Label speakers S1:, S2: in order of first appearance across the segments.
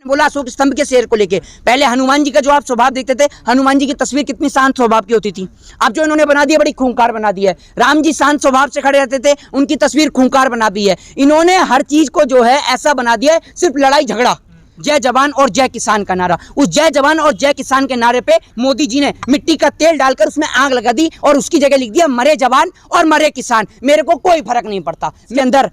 S1: बोला अशोक स्तंभ के शेर को लेके, पहले हनुमान जी का जो आप स्वभाव देखते थे, हनुमान जी की तस्वीर कितनी शांत स्वभाव की होती थी, अब जो इन्होंने बना दी है बड़ी खूंखार बना दी है। राम जी शांत स्वभाव से खड़े रहते थे, उनकी तस्वीर खूंखार बना दी है। इन्होंने हर चीज को जो है ऐसा बना दिया है, सिर्फ लड़ाई झगड़ा। जय जवान और जय किसान का नारा, उस जय जवान और जय किसान के नारे पे मोदी जी ने मिट्टी का तेल डालकर उसमें आग लगा दी और उसकी जगह लिख दिया मरे जवान और मरे किसान, मेरे को कोई फर्क नहीं पड़ता। इसके अंदर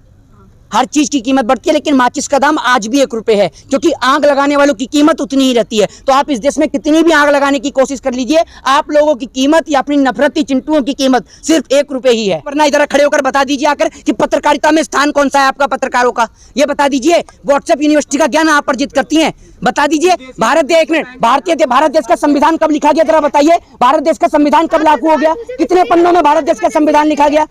S1: हर चीज की कीमत बढ़ती है, लेकिन माचिस का दाम आज भी 1 रुपए है, क्योंकि आग लगाने वालों की कीमत उतनी ही रहती है। तो आप इस देश में कितनी भी आग लगाने की कोशिश कर लीजिए, आप लोगों की कीमत या अपनी नफरती चिंटुओं की कीमत सिर्फ 1 रुपए ही है। वरना इधर खड़े होकर बता दीजिए आकर कि पत्रकारिता में स्थान कौन सा है आपका, पत्रकारों का ये बता दीजिए। व्हाट्सएप यूनिवर्सिटी का ज्ञान आप अर्जित करती हैं, बता दीजिए। एक मिनट, भारत देश का संविधान कब लिखा गया, जरा बताइए। भारत देश का संविधान कब लागू हो गया, कितने पन्नों में भारत देश का संविधान लिखा गया।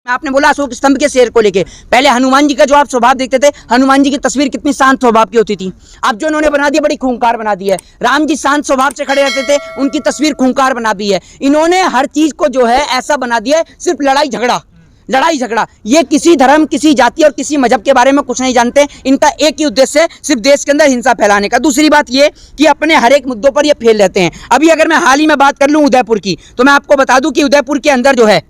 S1: आपने बोला अशोक स्तंभ के शेर को लेके, पहले हनुमान जी का जो आप स्वभाव देखते थे, हनुमान जी की तस्वीर कितनी शांत स्वभाव की होती थी, अब जो इन्होंने बना दी बड़ी खूंखार बना दी है। राम जी शांत स्वभाव से खड़े रहते थे, उनकी तस्वीर खूंखार बना दी है। इन्होंने हर चीज को जो है ऐसा बना दिया है, सिर्फ लड़ाई झगड़ा लड़ाई झगड़ा। ये किसी धर्म, किसी जाति और किसी मजहब के बारे में कुछ नहीं जानते। इनका एक ही उद्देश्य है, सिर्फ देश के अंदर हिंसा फैलाने का। दूसरी बात ये कि अपने हर एक मुद्दों पर ये फेल रहते हैं। अभी अगर मैं हाल ही में बात कर लूं उदयपुर की, तो मैं आपको बता दूं कि उदयपुर के अंदर जो है,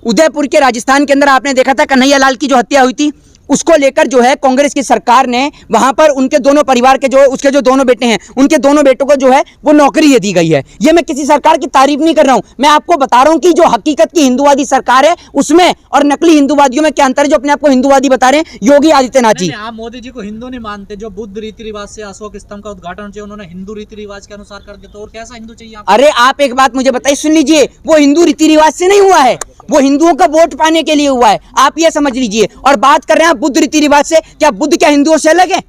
S1: उदयपुर के राजस्थान के अंदर आपने देखा था कन्हैया लाल की जो हत्या हुई थी, उसको लेकर जो है कांग्रेस की सरकार ने वहां पर उनके दोनों परिवार के जो उसके जो दोनों बेटे हैं, उनके दोनों बेटों को जो है वो नौकरी ये दी गई है। ये मैं किसी सरकार की तारीफ नहीं कर रहा हूं, मैं आपको बता रहा हूं कि जो हकीकत की हिंदूवादी सरकार है उसमें और नकली हिंदूवादियों में क्या अंतर है, जो अपने आप को हिंदूवादी बता रहे हैं योगी आदित्यनाथ जी।
S2: आप मोदी जी को हिंदू नहीं मानते, जो बुद्ध रीति रिवाज से अशोक स्तंभ का उद्घाटन चाहिए उन्होंने हिंदू रीति रिवाज के अनुसार कर दिया, तो और कैसा हिंदू चाहिए आपको?
S1: अरे आप एक बात मुझे बताइए, सुन लीजिए, वो हिंदू रीति रिवाज से नहीं हुआ है, वो हिंदुओं का वोट पाने के लिए हुआ है, आप ये समझ लीजिए। और बात कर रहे हैं आप बुद्ध रीति रिवाज से, क्या बुद्ध क्या हिंदुओं से अलग है?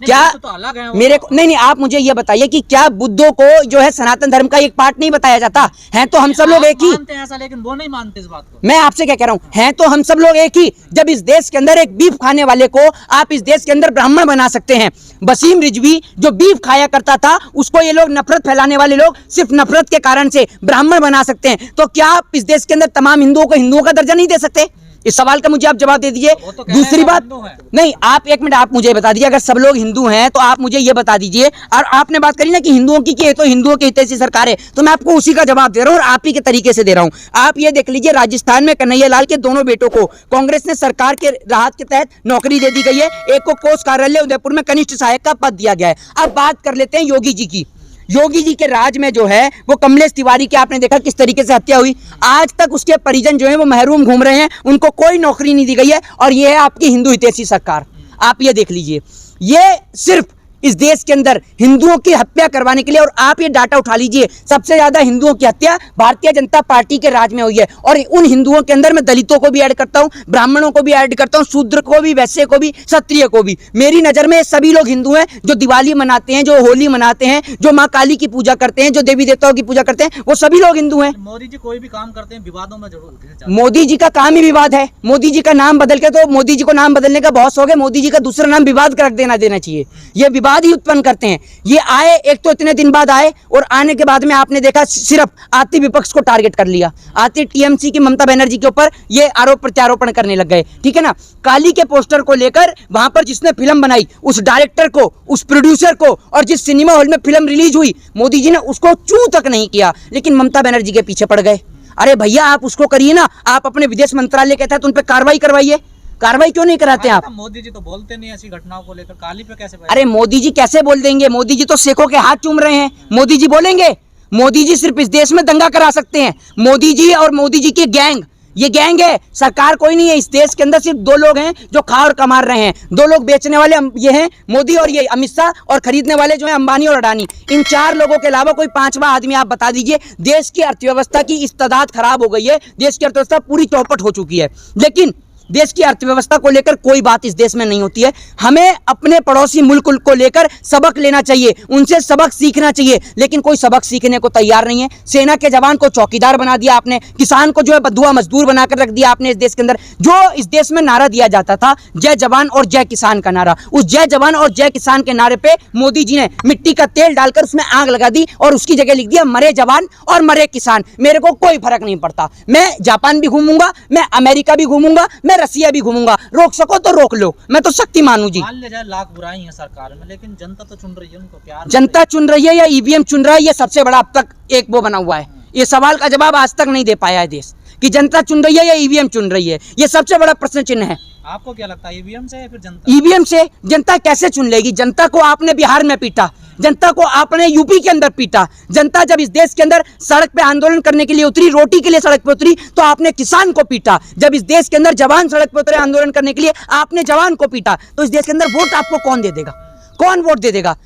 S1: क्या
S2: तो अलग है
S1: मेरे को नहीं, आप मुझे ये बताइए कि क्या बुद्धों को जो है सनातन धर्म का एक पार्ट नहीं बताया जाता है? तो हम सब लोग एक ही
S2: मानते हैं ऐसा, लेकिन वो नहीं मानते इस बात को।
S1: मैं आपसे क्या कह रहा हूं, हैं तो हम सब लोग एक ही। जब इस देश के अंदर एक बीफ खाने वाले को आप इस देश के अंदर ब्राह्मण बना सकते हैं, वसीम रिजवी जो बीफ खाया करता था उसको ये लोग नफरत फैलाने वाले लोग सिर्फ नफरत के कारण से ब्राह्मण बना सकते हैं, तो क्या आप इस देश के अंदर तमाम हिंदुओं को हिंदुओं का दर्जा नहीं दे सकते? इस सवाल का मुझे आप जवाब दे दीजिए।
S2: तो
S1: दूसरी बात नहीं, आप एक मिनट, आप मुझे बता दीजिए, अगर सब लोग हिंदू हैं तो आप मुझे ये बता दीजिए। और आपने बात करी ना कि हिंदुओं की ये तो हिंदुओं की हितैषी सरकार है, तो मैं आपको उसी का जवाब दे रहा हूं और आप ही के तरीके से दे रहा हूं। आप ये देख लीजिए, राजस्थान में कन्हैया लाल के दोनों बेटों को कांग्रेस ने सरकार के राहत के तहत नौकरी दे दी गई है। एक को कोष कार्यालय उदयपुर में कनिष्ठ सहायक का पद दिया गया है। अब बात कर लेते हैं योगी जी की। योगी जी के राज में जो है वो कमलेश तिवारी की आपने देखा किस तरीके से हत्या हुई, आज तक उसके परिजन जो है वो महरूम घूम रहे हैं, उनको कोई नौकरी नहीं दी गई है। और ये है आपकी हिंदू हितैषी सरकार। आप ये देख लीजिए, ये सिर्फ इस देश के अंदर हिंदुओं की हत्या करवाने के लिए, और आप ये डाटा उठा लीजिए, सबसे ज्यादा हिंदुओं की हत्या भारतीय जनता पार्टी के राज में हुई है। और उन हिंदुओं के अंदर मैं दलितों को भी ऐड करता हूं, ब्राह्मणों को भी ऐड करता हूं, शूद्र को भी, वैश्य को भी, क्षत्रिय को भी। मेरी नजर में सभी लोग हिंदू हैं जो दिवाली मनाते हैं, जो होली मनाते हैं, जो माँ काली की पूजा करते हैं, जो देवी देवताओं की पूजा करते हैं, वो सभी लोग हिंदू हैं।
S2: मोदी जी कोई भी काम करते हैं विवादों में जरूर।
S1: मोदी जी का काम ही विवाद है। मोदी जी का नाम बदल के, तो मोदी जी को नाम बदलने का बहुत शौक है, मोदी जी का दूसरा नाम विवाद कर देना चाहिए। ये विवाद ही उत्पन्न करते हैं। ये आए, एक तो इतने दिन बाद आए, और आने के बाद में आपने देखा सिर्फ आती विपक्ष को टारगेट कर लिया, आती टीएमसी की ममता बनर्जी के ऊपर ये आरोप प्रत्यारोपण करने लग गए, ठीक है ना। काली के पोस्टर को लेकर वहां पर जिसने फिल्म बनाई उस डायरेक्टर को, उस प्रोड्यूसर को, और जिस सिनेमा हॉल में फिल्म रिलीज हुई मोदी जी ने उसको चू तक नहीं किया, लेकिन ममता बनर्जी के पीछे पड़ गए। अरे भैया आप उसको करिए ना, आप अपने विदेश मंत्रालय के तहत उन पर कार्रवाई करवाइए, कार्रवाई क्यों नहीं कराते आप?
S2: मोदी जी तो बोलते नहीं ऐसी घटनाओं को लेकर, काली पे कैसे?
S1: अरे मोदी जी कैसे बोल देंगे, मोदी जी तो सिखों के हाथ चूम रहे हैं, मोदी जी बोलेंगे? मोदी जी सिर्फ इस देश में दंगा करा सकते हैं। मोदी जी और मोदी जी की गैंग, ये गैंग है, सरकार कोई नहीं है। इस देश के अंदर सिर्फ 2 लोग हैं जो खा और कमा रहे हैं, 2 लोग बेचने वाले ये हैं, मोदी और ये अमित शाह, और खरीदने वाले जो है अंबानी और अडानी। इन 4 लोगों के अलावा कोई 5वां आदमी आप बता दीजिए। देश की अर्थव्यवस्था की इस तादाद खराब हो गई है, देश की अर्थव्यवस्था पूरी चौपट हो चुकी है, लेकिन देश की अर्थव्यवस्था को लेकर कोई बात इस देश में नहीं होती है। हमें अपने पड़ोसी मुल्क को लेकर सबक लेना चाहिए, उनसे सबक सीखना चाहिए, लेकिन कोई सबक सीखने को तैयार नहीं है। सेना के जवान को चौकीदार बना दिया आपने, किसान को जो है बद्दुआ मजदूर बनाकर रख दिया आपने इस देश के अंदर। जो इस देश में नारा दिया जाता था जय जवान और जय किसान का नारा, उस जय जवान और जय किसान के नारे पे मोदी जी ने मिट्टी का तेल डालकर उसमें आग लगा दी और उसकी जगह लिख दिया मरे जवान और मरे किसान, मेरे को कोई फर्क नहीं पड़ता। मैं जापान भी घूमूंगा, मैं अमेरिका भी घूमूंगा, मैं मैं रसिया भी घूमूंगा, रोक सको तो रोक लो, मैं तो शक्तिमान हूं जी।
S2: मान लिया जाए लाख बुराई है सरकार में, लेकिन जनता तो चुन रही है उनको, प्यार
S1: जनता चुन रही है या ईवीएम चुन रहा है, ये सबसे बड़ा अब तक एक वो बना हुआ है। ये सवाल का जवाब आज तक नहीं दे पाया है देश कि जनता चुन रही है या ईवीएम चुन रही है। ये सबसे बड़ा प्रश्न चिन्ह है।
S2: आपको क्या लगता है, ईवीएम से या फिर जनता?
S1: ईवीएम से। जनता कैसे चुन लेगी? जनता को आपने बिहार में पीटा, जनता को आपने यूपी के अंदर पीटा। जनता जब इस देश के अंदर सड़क पे आंदोलन करने के लिए उतरी, रोटी के लिए सड़क पे उतरी, तो आपने किसान को पीटा। जब इस देश के अंदर जवान सड़क पे उतरे आंदोलन करने के लिए, आपने जवान को पीटा। तो इस देश के अंदर वोट आपको कौन दे देगा? कौन वोट दे देगा?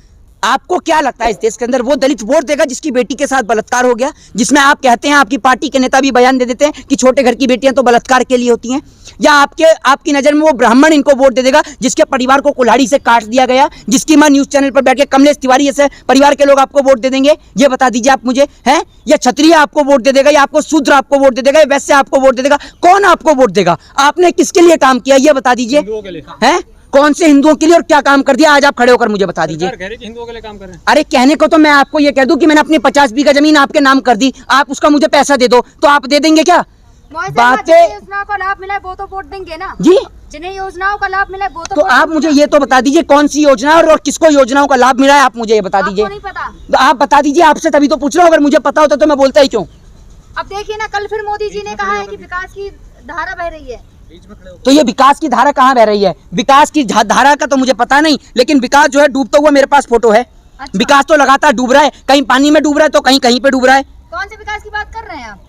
S1: आपको क्या लगता है इस देश के अंदर वो दलित वोट देगा जिसकी बेटी के साथ बलात्कार हो गया, जिसमें आप कहते हैं, आपकी पार्टी के नेता भी बयान दे देते हैं कि छोटे घर की बेटियां तो बलात्कार के लिए होती हैं? या आपकी नजर में वो ब्राह्मण इनको वोट दे देगा जिसके परिवार को कुल्हाड़ी से काट दिया गया, जिसकी मां न्यूज चैनल पर बैठ के कमलेश तिवारी जैसे परिवार के लोग आपको वोट दे देंगे? ये बता दीजिए आप मुझे, हैं? या क्षत्रिय आपको वोट दे देगा, या आपको शूद्र आपको वोट दे देगा, या वैश्य आपको वोट दे देगा? कौन आपको वोट देगा? आपने किसके लिए काम किया ये बता दीजिए, हैं? कौन से हिंदुओं के लिए और क्या काम कर दिया? आज आप खड़े होकर मुझे बता दीजिए।
S3: हिंदुओं के लिए काम कर रहे हैं।
S1: अरे कहने को तो मैं आपको ये कह दूं कि मैंने अपनी 50 बीघा जमीन आपके नाम कर दी, आप उसका मुझे पैसा दे दो, तो आप दे देंगे क्या? बातें
S4: योजनाओं का लाभ मिला है वो तो वोट देंगे ना
S1: जी।
S4: जिन्हें योजनाओं का लाभ मिला है वो
S1: तो आप मुझे ये तो बता दीजिए कौन सी योजना और किसको योजनाओं का लाभ मिला है, आप मुझे ये बता दीजिए।
S4: नहीं पता?
S1: तो आप बता दीजिए, आपसे तभी तो पूछ रहा हूँ। अगर मुझे पता होता तो मैं बोलता ही क्यों?
S4: अब देखिए ना, कल फिर मोदी जी ने कहा है कि विकास की धारा बह रही है।
S1: तो ये विकास की धारा कहाँ बह रही है? विकास की धारा का तो मुझे पता नहीं, लेकिन विकास जो है डूबता हुआ मेरे पास फोटो है।
S4: अच्छा।
S1: विकास तो लगातार डूब रहा है, कहीं पानी में डूब रहा है तो कहीं कहीं पे डूब रहा है।
S4: कौन से विकास की बात कर रहे हैं आप?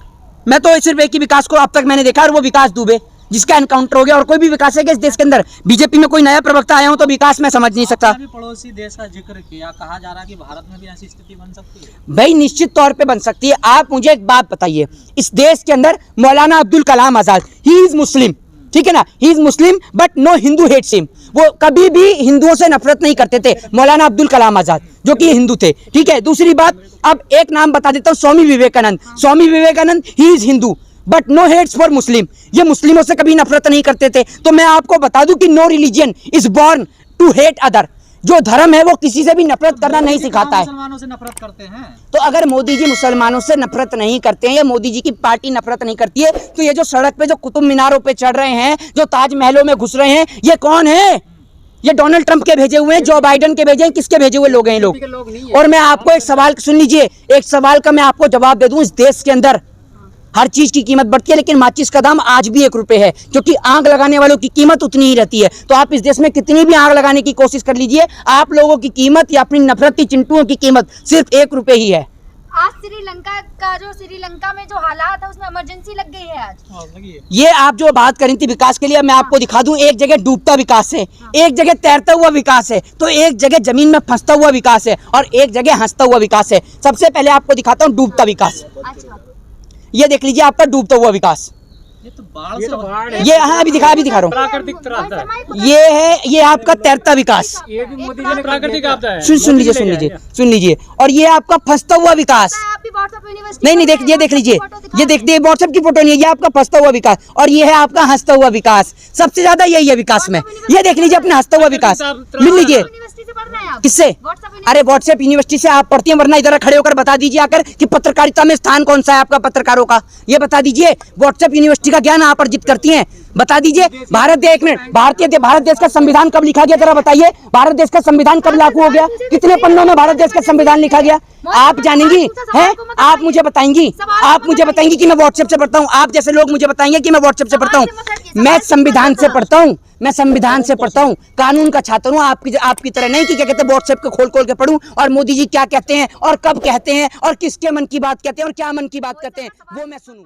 S1: मैं तो सिर्फ एक ही विकास को अब तक मैंने देखा, और वो विकास दुबे जिसका एनकाउंटर हो गया। और कोई भी विकास है कि इस देश के अंदर बीजेपी में कोई नया प्रवक्ता आया हो तो विकास मैं समझ नहीं सकता।
S2: आपने भी पड़ोसी देश का जिक्र किया, कहा जा रहा है कि भारत में भी ऐसी स्थिति बन सकती है।
S1: भाई निश्चित तौर पे बन सकती है। आप मुझे एक बात बताइए, इस देश के अंदर मौलाना अब्दुल कलाम आजाद, ही इज मुस्लिम, ठीक है ना, he is Muslim but no Hindu hates him. वो कभी भी हिंदुओं से नफरत नहीं करते थे, मौलाना अब्दुल कलाम आजाद, जो कि हिंदू थे, ठीक है। दूसरी बात, अब एक नाम बता देता हूँ, Swami Vivekananda. Swami Vivekananda he is Hindu but no hates for Muslim. ये मुस्लिमों से कभी नफरत नहीं करते थे। तो मैं आपको बता दूं कि no religion is born to hate other. जो धर्म है वो किसी से भी नफरत करना नहीं सिखाता है।
S2: मुसलमानों से नफरत करते हैं।
S1: तो अगर मोदी जी मुसलमानों से नफरत नहीं करते हैं या मोदी जी की पार्टी नफरत नहीं करती है, तो ये जो सड़क पे जो कुतुब मीनारों पे चढ़ रहे हैं, जो ताजमहलों में घुस रहे हैं, ये कौन है? ये डोनाल्ड ट्रंप के भेजे हुए हैं, जो बाइडेन के भेजे हैं, किसके भेजे हुए लोग हैं ये लोग? और मैं आपको एक सवाल सुन लीजिए, एक सवाल का मैं आपको जवाब दे दूं। इस देश के अंदर हर चीज की कीमत बढ़ती है, लेकिन माचिस का दाम आज भी 1 रुपए है, क्योंकि आग लगाने वालों की कीमत उतनी ही रहती है। तो आप इस देश में कितनी भी आग लगाने की कोशिश कर लीजिए, आप लोगों की कीमत या अपनी नफरती चिंटुओं की कीमत सिर्फ 1 रुपए ही है।
S4: आज श्रीलंका में जो हालात है उसमें इमरजेंसी लग गई है आज।
S1: ये आप जो बात करी थी विकास के लिए, मैं आपको दिखा दूं, एक जगह डूबता विकास है, एक जगह तैरता हुआ विकास है, तो एक जगह जमीन में फंसता हुआ विकास है, और एक जगह हंसता हुआ विकास है। सबसे पहले आपको दिखाता हूँ डूबता विकास।
S4: अच्छा,
S1: ये देख लीजिए आपका डूबता हुआ विकास।
S2: ये तो बाढ़ से
S1: ये हाँ अभी दिखा रहा हूँ।
S3: प्राकृतिक तरह है।
S1: ये है, ये आपका तैरता विकास।
S3: ये भी मोदी जी ने प्राकृतिक आपदा है।
S1: सुन लीजिए। और ये आपका फंसता हुआ विकास।
S4: आप भी व्हाट्सएप यूनिवर्सिटी
S1: नहीं देख लीजिए, ये देखिए व्हाट्सएप की फोटो नहीं है, ये आपका फंसता हुआ विकास, और ये है आपका हंसता हुआ विकास। सबसे ज्यादा यही है विकास में। ये देख लीजिए अपना हंसता हुआ विकास, मिल लीजिए।
S4: यूनिवर्सिटी से पढ़ रहे हैं आप?
S1: किससे? अरे व्हाट्सएप यूनिवर्सिटी से आप पढ़ती हैं, वरना इधर खड़े होकर बता दीजिए आकर कि पत्रकारिता में स्थान कौन सा है आपका पत्रकारों का, ये बता दीजिए। व्हाट्सएप यूनिवर्सिटी का ज्ञान आप अर्जित करती हैं, बता दीजिए। एक मिनट, भारत देश का संविधान कब लिखा गया जरा बताइए। भारत देश का संविधान कब लागू हो गया? कितने पन्नों में भारत देश का संविधान लिखा गया? आप जानेंगी हैं? आप मुझे बताएंगी कि मैं व्हाट्सएप से पढ़ता हूँ? आप जैसे लोग मुझे बताएंगे कि मैं व्हाट्सएप से पढ़ता हूँ? मैं संविधान से पढ़ता हूँ, मैं संविधान से पढ़ता हूँ, कानून का छात्र हूँ। आपकी तरह नहीं कि क्या कहते हैं व्हाट्सएप को खोल के पढ़ूं और मोदी जी क्या कहते हैं और कब कहते हैं और किसके मन की बात कहते हैं और क्या मन की बात करते हैं वो मैं सुनूं।